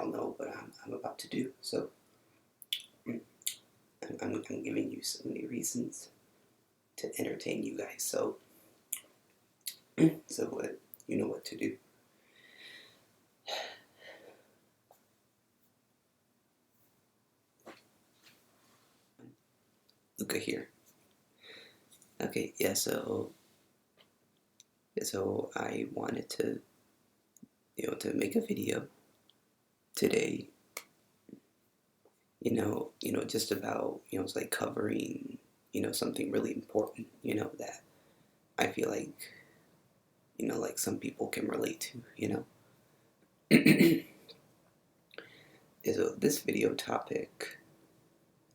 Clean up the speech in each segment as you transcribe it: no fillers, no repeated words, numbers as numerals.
y'all know what I'm about to do. So I'm giving you so many reasons to entertain you guys. So what you know what to do. Luca here. Okay, yeah. So I wanted to to make a video today. Just about it's like covering something really important. That I feel like like some people can relate to. So this video topic,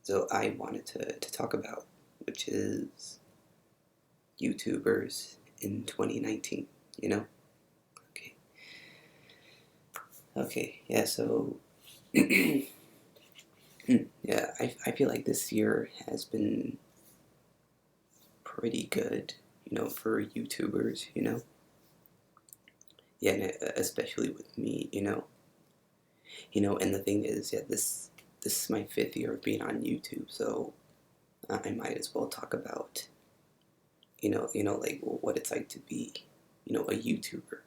so I wanted to talk about, which is YouTubers in 2019. Okay. Okay. Yeah. So yeah, I feel like this year has been pretty good, for YouTubers. Yeah, and especially with me. And the thing is, yeah, this is my 5th year of being on YouTube, so I might as well talk about, like what it's like to be, a YouTuber.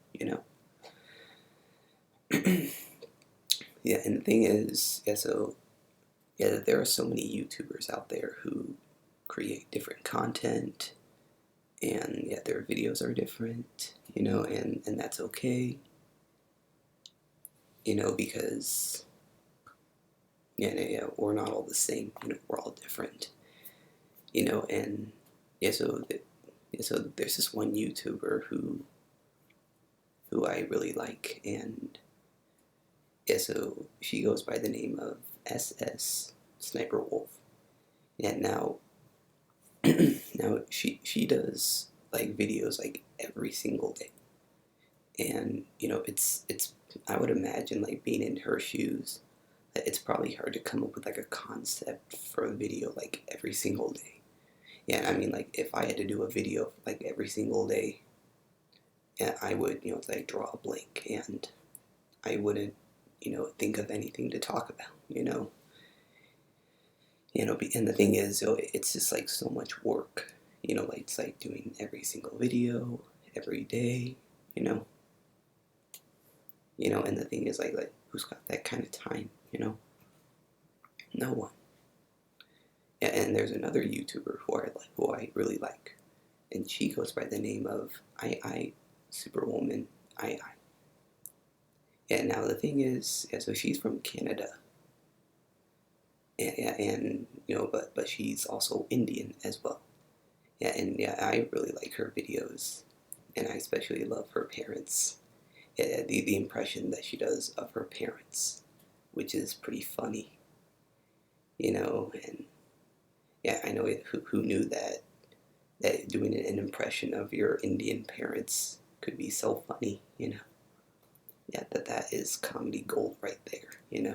Yeah, and the thing is, yeah, so yeah, there are so many YouTubers out there who create different content, and yeah, their videos are different, and that's okay, because yeah, we're not all the same, we're all different, and yeah, so there's this one YouTuber who I really like, and yeah, so she goes by the name of SS Sniper Wolf. And now now she does like videos like every single day. And it's I would imagine, like, being in her shoes, that it's probably hard to come up with like a concept for a video like every single day. Yeah, I mean, like, if I had to do a video like every single day, yeah, I would, like, draw a blank, and I wouldn't, think of anything to talk about, and the thing is, it's just like so much work, like it's like doing every single video every day, you know, and the thing is, like who's got that kind of time, no one. Yeah, and there's another YouTuber who I really like, and she goes by the name of I Superwoman I. Yeah, now the thing is, yeah, so she's from Canada, and but she's also Indian as well. Yeah, and yeah, I really like her videos, and I especially love her parents. Yeah, the impression that she does of her parents, which is pretty funny, and yeah, I know who knew that doing an impression of your Indian parents could be so funny, Yeah, that is comedy gold right there, Yeah,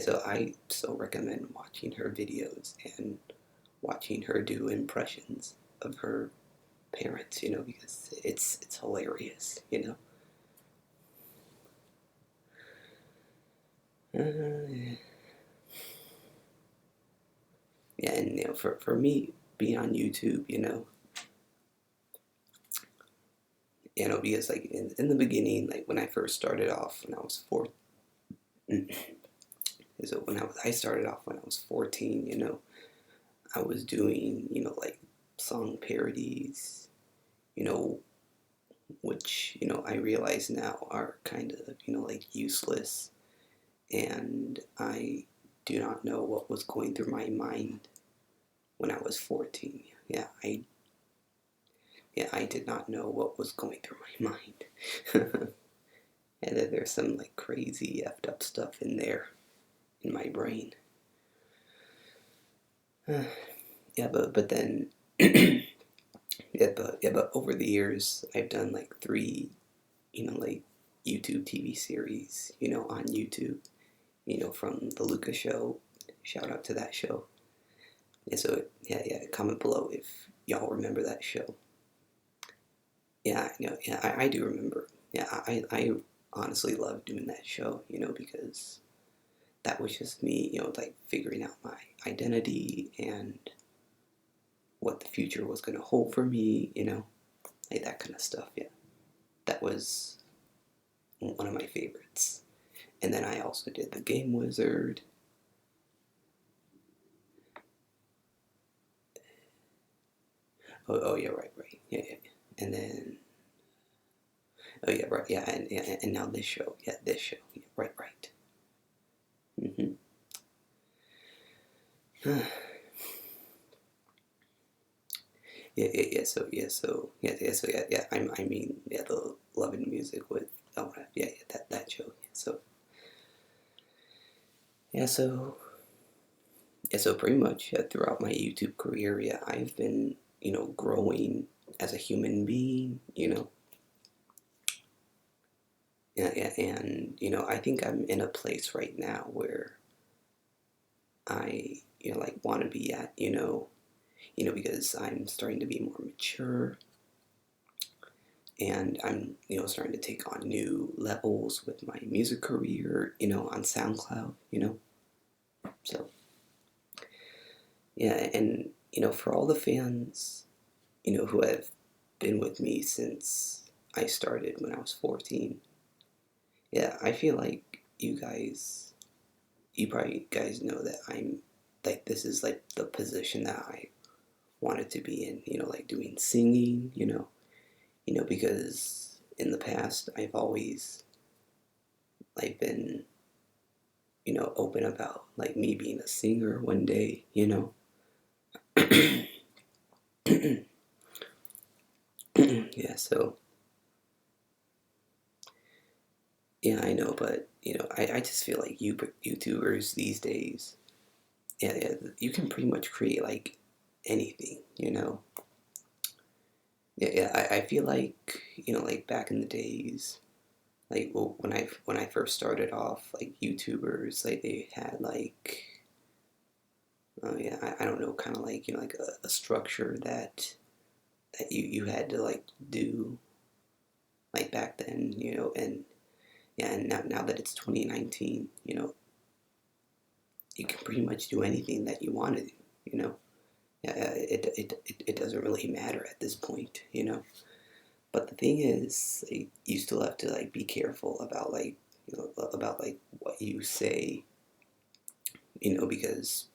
so I so recommend watching her videos and watching her do impressions of her parents, because it's hilarious, yeah, and for me being on YouTube, because like in the beginning, like when I first started off when I was 4, so I started off when I was 14, I was doing like song parodies, you know, which I realize now are kind of like useless, and I do not know what was going through my mind when I was 14. I did not know what was going through my mind. And then there's some like crazy effed up stuff in there in my brain. Yeah, but then but over the years I've done like 3 like YouTube TV series, on YouTube, from the Luca show. Shout out to that show. And so yeah, comment below if y'all remember that show. Yeah, I do remember. Yeah, I honestly loved doing that show, because that was just me, like figuring out my identity and what the future was going to hold for me, like that kind of stuff. Yeah, that was one of my favorites. And then I also did the Game Wizard. Oh yeah, right. Yeah. And then, oh yeah, right, yeah, and now this show. Yeah, this show. Yeah, right. Mm-hmm. I mean, yeah, the Love and Music with that show. Yeah, so so pretty much throughout my YouTube career, yeah, I've been growing as a human being, and I think I'm in a place right now where I like want to be at, because I'm starting to be more mature and I'm starting to take on new levels with my music career, on SoundCloud, so yeah, and for all the fans who have been with me since I started when I was 14. Yeah, I feel like you probably guys know that I'm like, this is like the position that I wanted to be in, like doing singing, because in the past I've always like been, open about like me being a singer one day, yeah, so yeah, I know, but I just feel like YouTubers these days, yeah, you can pretty much create like anything, I feel like like back in the days, like when I first started off, like YouTubers, like they had like, oh yeah, I don't know, kind of like like a structure that you had to like do like back then, and yeah, and now that it's 2019, you can pretty much do anything that you want to do, yeah, it doesn't really matter at this point, But the thing is, like, you still have to like be careful about like about like what you say, because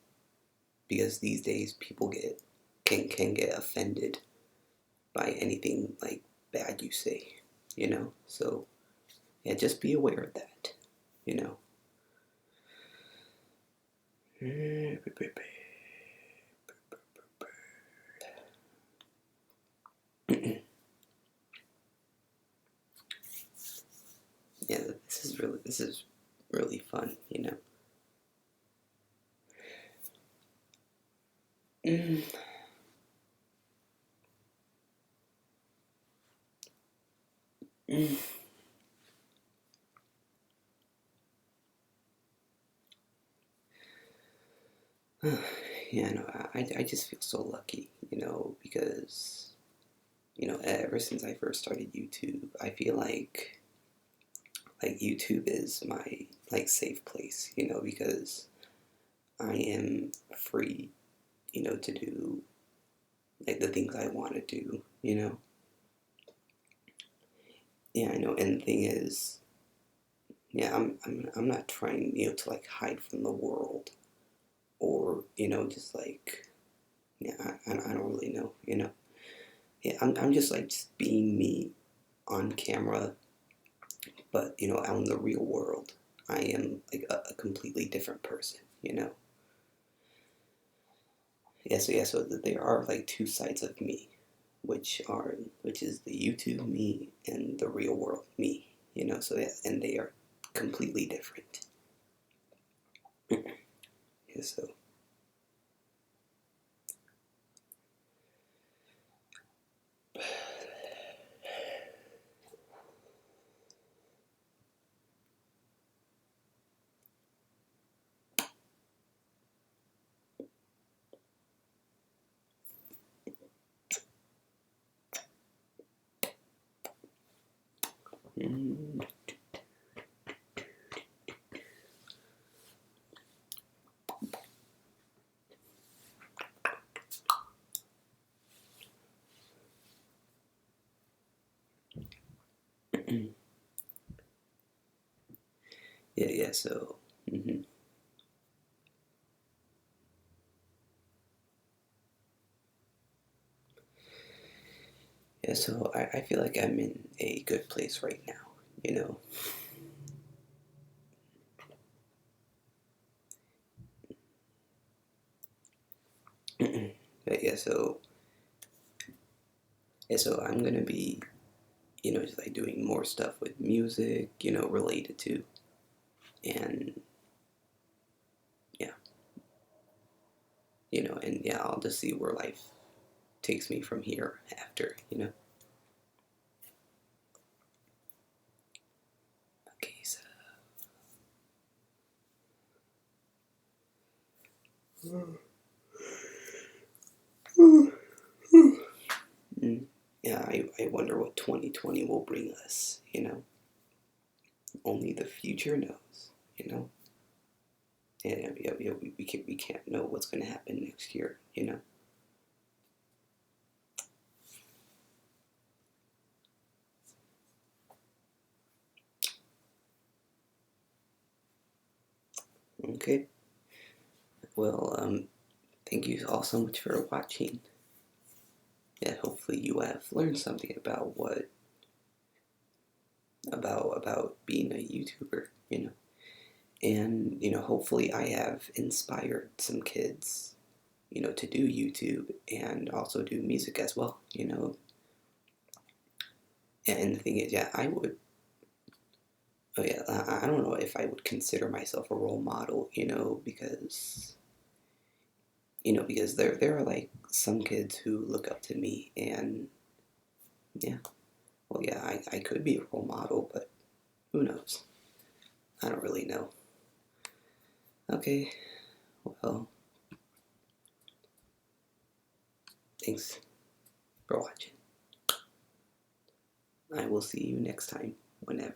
these days people can get offended by anything like bad you say, So yeah, just be aware of that, you know. Yeah, this is really fun, Yeah, no, I just feel so lucky, because ever since I first started YouTube, I feel like YouTube is my like safe place, because I am free, to do like the things I want to do, Yeah, I know, and the thing is, yeah, I'm not trying, to like hide from the world, or just like, yeah, I don't really know, Yeah, I'm just like just being me on camera, but out in the real world, I am like a completely different person, So there are like two sides of me, which is the YouTube me and the real world me, So yeah, and they are completely different. Yeah, so. yeah, so, yeah, so I feel like I'm in a good place right now, you know. But yeah, so I'm gonna be, just like doing more stuff with music, related to, and yeah, and yeah, I'll just see where life takes me from here after. Okay, so. Mm, yeah, I wonder what 2020 will bring us. Only the future knows. And yeah, we can't know what's going to happen next year. Okay, well, thank you all so much for watching. Yeah, hopefully you have learned something about about being a YouTuber. And hopefully I have inspired some kids to do YouTube and also do music as well. And the thing is, yeah, I would. Oh yeah, I don't know if I would consider myself a role model, because there are like some kids who look up to me, and yeah, well, yeah, I could be a role model, but who knows? I don't really know. Okay, well, thanks for watching. I will see you next time, whenever.